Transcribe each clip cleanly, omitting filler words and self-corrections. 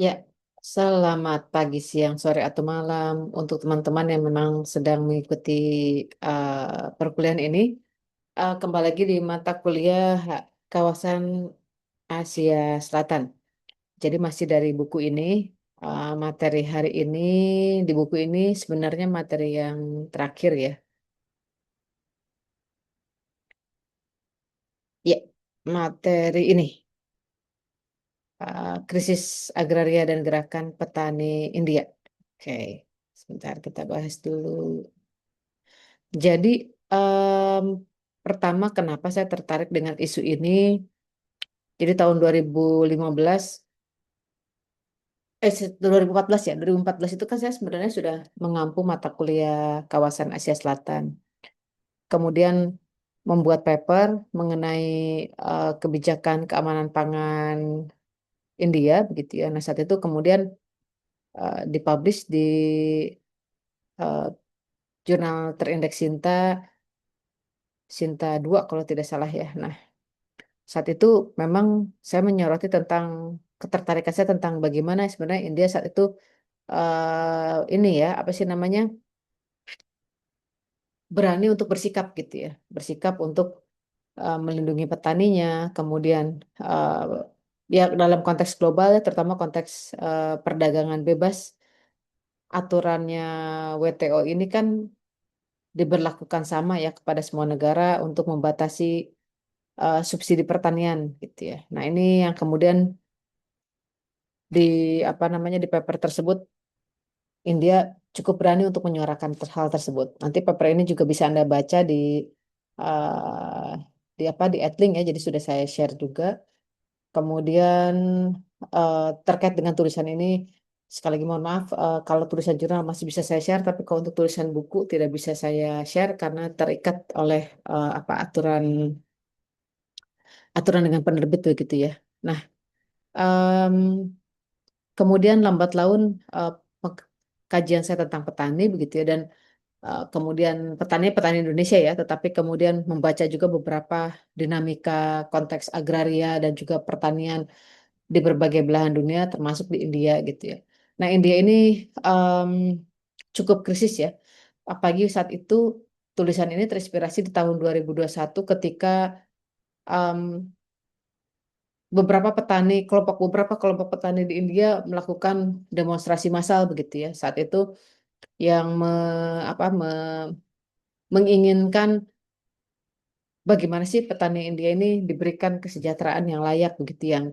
Ya, selamat pagi, siang, sore, atau malam untuk teman-teman yang memang sedang mengikuti perkuliahan ini. Kembali lagi di mata kuliah kawasan Asia Selatan. Jadi masih dari buku ini, materi hari ini, di buku ini sebenarnya materi yang terakhir ya. Ya, materi ini, krisis agraria dan gerakan petani India. Oke, sebentar kita bahas dulu. Jadi, em, pertama kenapa saya tertarik dengan isu ini? Jadi tahun 2015, 2014 ya, 2014 itu kan saya sebenarnya sudah mengampu mata kuliah kawasan Asia Selatan. Kemudian membuat paper mengenai kebijakan keamanan pangan India, begitu ya. Nah, saat itu kemudian dipublish di eh, jurnal terindeks Sinta, Sinta 2 kalau tidak salah ya. Nah, saat itu memang saya menyoroti tentang ketertarikan saya tentang bagaimana sebenarnya India saat itu ini ya apa sih namanya berani untuk bersikap gitu ya, bersikap untuk melindungi petaninya, kemudian eh, ya dalam konteks global ya, terutama konteks perdagangan bebas, aturannya WTO ini kan diberlakukan sama ya kepada semua negara untuk membatasi subsidi pertanian gitu ya. Nah, ini yang kemudian di apa namanya di paper tersebut India cukup berani untuk menyuarakan hal tersebut. Nanti paper ini juga bisa Anda baca eh, di Edlink ya, jadi sudah saya share juga. Kemudian terkait dengan tulisan ini sekali lagi mohon maaf kalau tulisan jurnal masih bisa saya share, tapi kalau untuk tulisan buku tidak bisa saya share karena terikat oleh apa aturan dengan penerbit begitu ya. Nah, em, kemudian lambat laun eh, kajian saya tentang petani begitu ya dan kemudian petani Indonesia ya, tetapi kemudian membaca juga beberapa dinamika konteks agraria dan juga pertanian di berbagai belahan dunia termasuk di India gitu ya. Nah, India ini em, cukup krisis ya. Apalagi saat itu tulisan ini terinspirasi di tahun 2021 ketika em, beberapa kelompok petani di India melakukan demonstrasi massal begitu ya. Saat itu yang menginginkan bagaimana sih petani India ini diberikan kesejahteraan yang layak begitu yang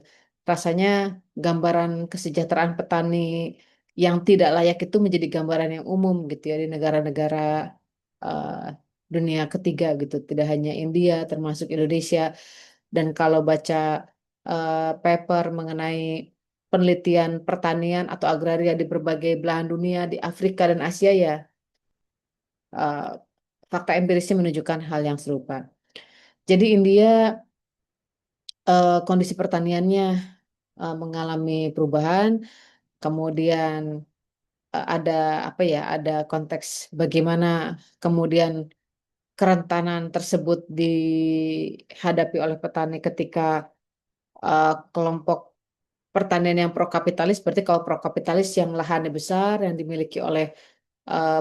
rasanya gambaran kesejahteraan petani yang tidak layak itu menjadi gambaran yang umum gitu ya di negara-negara eh, dunia ketiga gitu, tidak hanya India termasuk Indonesia. Dan kalau baca paper mengenai penelitian pertanian atau agraria di berbagai belahan dunia di Afrika dan Asia ya, eh, fakta empirisnya menunjukkan hal yang serupa. Jadi India kondisi pertaniannya mengalami perubahan, kemudian ada apa ya, ada konteks bagaimana kemudian kerentanan tersebut dihadapi oleh petani ketika kelompok pertanian yang pro kapitalis, berarti kalau pro kapitalis yang lahannya besar yang dimiliki oleh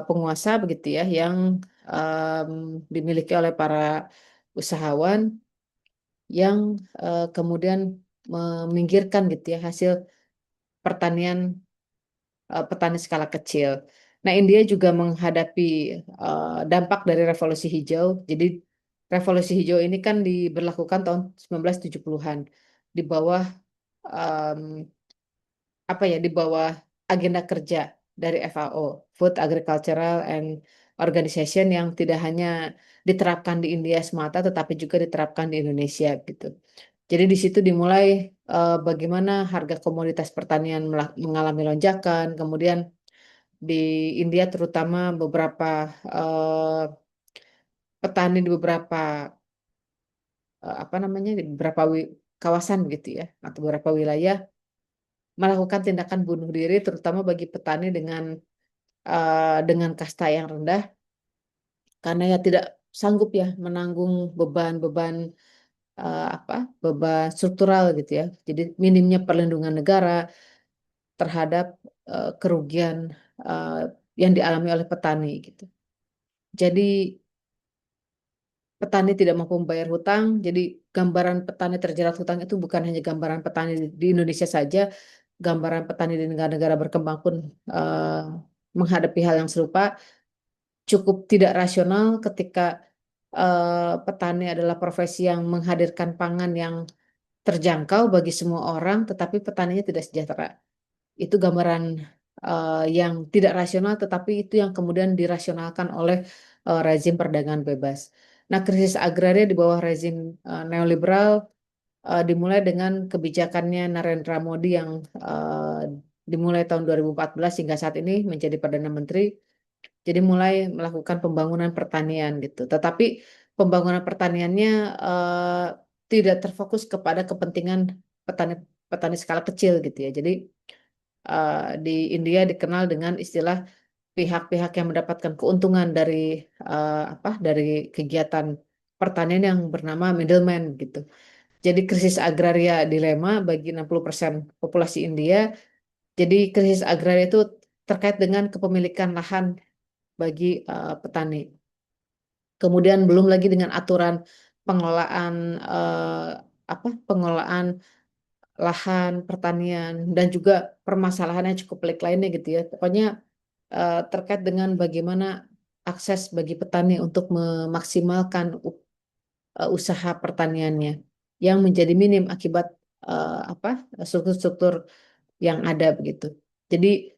penguasa begitu ya, yang em, dimiliki oleh para usahawan yang kemudian meminggirkan gitu ya hasil pertanian petani skala kecil. Nah, India juga menghadapi dampak dari revolusi hijau. Jadi, revolusi hijau ini kan diberlakukan tahun 1970-an di bawah em, apa ya, di bawah agenda kerja dari FAO, Food Agricultural and Organization yang tidak hanya diterapkan di India semata tetapi juga diterapkan di Indonesia gitu. Jadi di situ dimulai bagaimana harga komoditas pertanian mengalami lonjakan, kemudian di India terutama beberapa petani di beberapa apa namanya di beberapa kawasan gitu ya atau beberapa wilayah melakukan tindakan bunuh diri terutama bagi petani dengan kasta yang rendah karena ya tidak sanggup ya menanggung beban-beban apa beban struktural gitu ya. Jadi minimnya perlindungan negara, terhadap kerugian yang dialami oleh petani gitu. Jadi petani tidak mampu membayar hutang, jadi gambaran petani terjerat hutang itu bukan hanya gambaran petani di Indonesia saja, gambaran petani di negara-negara berkembang pun eh, menghadapi hal yang serupa, cukup tidak rasional ketika petani adalah profesi yang menghadirkan pangan yang terjangkau bagi semua orang, tetapi petaninya tidak sejahtera. Itu gambaran yang tidak rasional, tetapi itu yang kemudian dirasionalkan oleh rezim perdagangan bebas. Nah, krisis agraria di bawah rezim neoliberal dimulai dengan kebijakannya Narendra Modi yang dimulai tahun 2014 hingga saat ini menjadi Perdana Menteri. Jadi mulai melakukan pembangunan pertanian gitu. Tetapi pembangunan pertaniannya tidak terfokus kepada kepentingan petani petani skala kecil gitu ya. Jadi di India dikenal dengan istilah pihak-pihak yang mendapatkan keuntungan dari dari kegiatan pertanian yang bernama middleman gitu. Jadi krisis agraria dilema bagi 60% populasi India. Jadi krisis agraria itu terkait dengan kepemilikan lahan bagi petani. Kemudian belum lagi dengan aturan pengelolaan pengelolaan lahan pertanian dan juga permasalahan yang cukup pelik lainnya gitu ya. Pokoknya terkait dengan bagaimana akses bagi petani untuk memaksimalkan usaha pertaniannya yang menjadi minim akibat struktur-struktur yang ada begitu. Jadi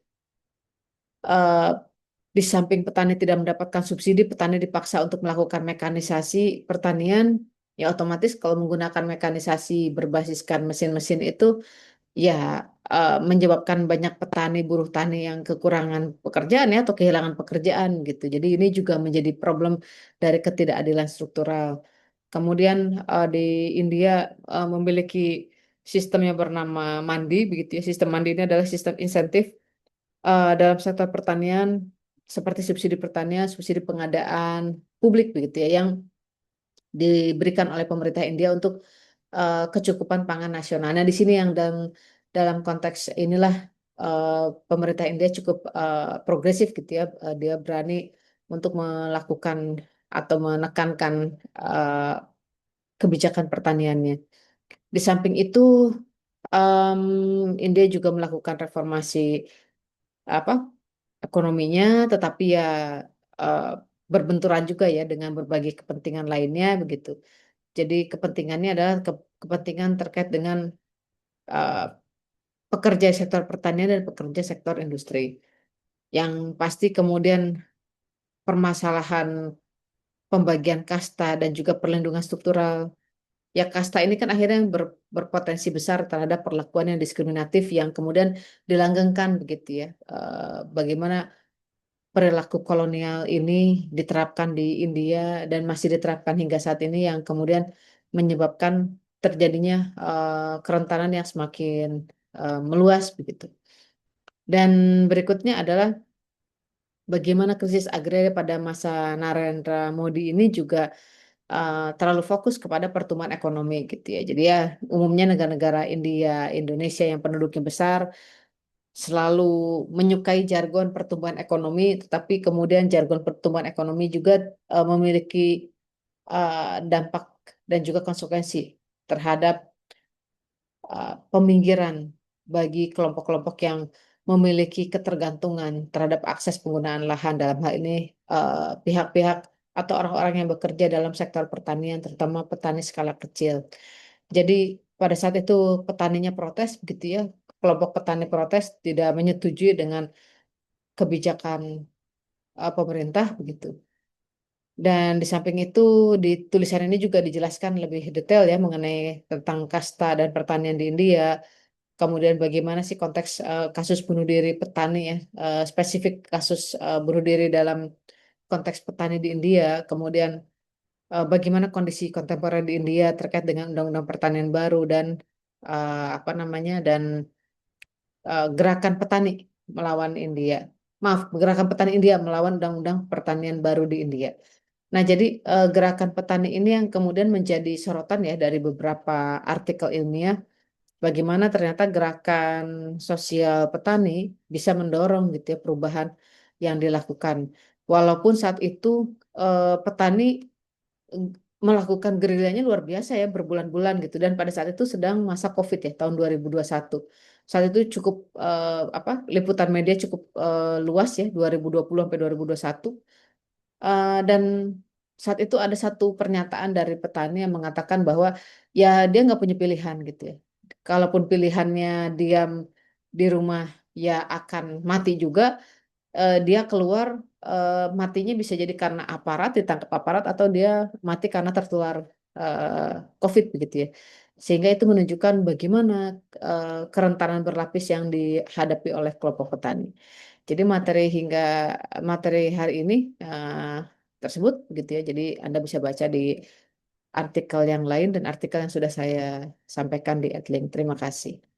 eh, di samping petani tidak mendapatkan subsidi, petani dipaksa untuk melakukan mekanisasi pertanian. Ya otomatis kalau menggunakan mekanisasi berbasiskan mesin-mesin itu ya menyebabkan banyak petani, buruh tani yang kekurangan pekerjaan ya atau kehilangan pekerjaan gitu. Jadi ini juga menjadi problem dari ketidakadilan struktural. Kemudian di India memiliki sistem yang bernama mandi begitu ya. Sistem mandi ini adalah sistem insentif dalam sektor pertanian seperti subsidi pertanian, subsidi pengadaan publik begitu ya yang diberikan oleh pemerintah India untuk kecukupan pangan nasional. Nah, di sini yang dalam dalam konteks inilah eh, pemerintah India cukup progresif gitu ya. Dia berani untuk melakukan atau menekankan eh, kebijakan pertaniannya. Di samping itu, India juga melakukan reformasi apa ekonominya, tetapi ya eh, berbenturan juga ya dengan berbagai kepentingan lainnya begitu. Jadi kepentingannya adalah kepentingan terkait dengan eh, pekerja sektor pertanian dan pekerja sektor industri. Yang pasti kemudian permasalahan pembagian kasta dan juga perlindungan struktural. Ya kasta ini kan akhirnya berpotensi besar terhadap perlakuan yang diskriminatif yang kemudian dilanggengkan begitu ya. Bagaimana perilaku kolonial ini diterapkan di India dan masih diterapkan hingga saat ini yang kemudian menyebabkan terjadinya kerentanan yang semakin meluas begitu. Dan berikutnya adalah bagaimana krisis agraria pada masa Narendra Modi ini juga terlalu fokus kepada pertumbuhan ekonomi gitu ya. Jadi ya umumnya negara-negara India, Indonesia yang penduduknya besar selalu menyukai jargon pertumbuhan ekonomi, tetapi kemudian jargon pertumbuhan ekonomi juga memiliki dampak dan juga konsekuensi terhadap peminggiran bagi kelompok-kelompok yang memiliki ketergantungan terhadap akses penggunaan lahan dalam hal ini pihak-pihak atau orang-orang yang bekerja dalam sektor pertanian, terutama petani skala kecil. Jadi pada saat itu petaninya protes begitu ya, kelompok petani protes tidak menyetujui dengan kebijakan pemerintah begitu. Dan di samping itu di tulisan ini juga dijelaskan lebih detail ya mengenai tentang kasta dan pertanian di India. Kemudian bagaimana sih konteks kasus bunuh diri petani ya, spesifik kasus bunuh diri dalam konteks petani di India. Kemudian bagaimana kondisi kontemporer di India terkait dengan undang-undang pertanian baru dan dan gerakan petani melawan India. Maaf, gerakan petani India melawan undang-undang pertanian baru di India. Nah, jadi gerakan petani ini yang kemudian menjadi sorotan ya dari beberapa artikel ilmiah bagaimana ternyata gerakan sosial petani bisa mendorong gitu ya perubahan yang dilakukan. Walaupun saat itu petani eh, melakukan gerilyanya luar biasa ya berbulan-bulan gitu dan pada saat itu sedang masa COVID ya tahun 2021. Saat itu cukup apa liputan media cukup luas ya 2020 sampai 2021. Dan saat itu ada satu pernyataan dari petani yang mengatakan bahwa ya dia nggak punya pilihan gitu ya. Kalaupun pilihannya diam di rumah ya akan mati juga, dia keluar matinya bisa jadi karena aparat, ditangkap aparat atau dia mati karena tertular COVID begitu ya. Sehingga itu menunjukkan bagaimana kerentanan berlapis yang dihadapi oleh kelompok petani. Jadi materi hari ini tersebut gitu ya. Jadi Anda bisa baca di artikel yang lain dan artikel yang sudah saya sampaikan di Adlink. Terima kasih.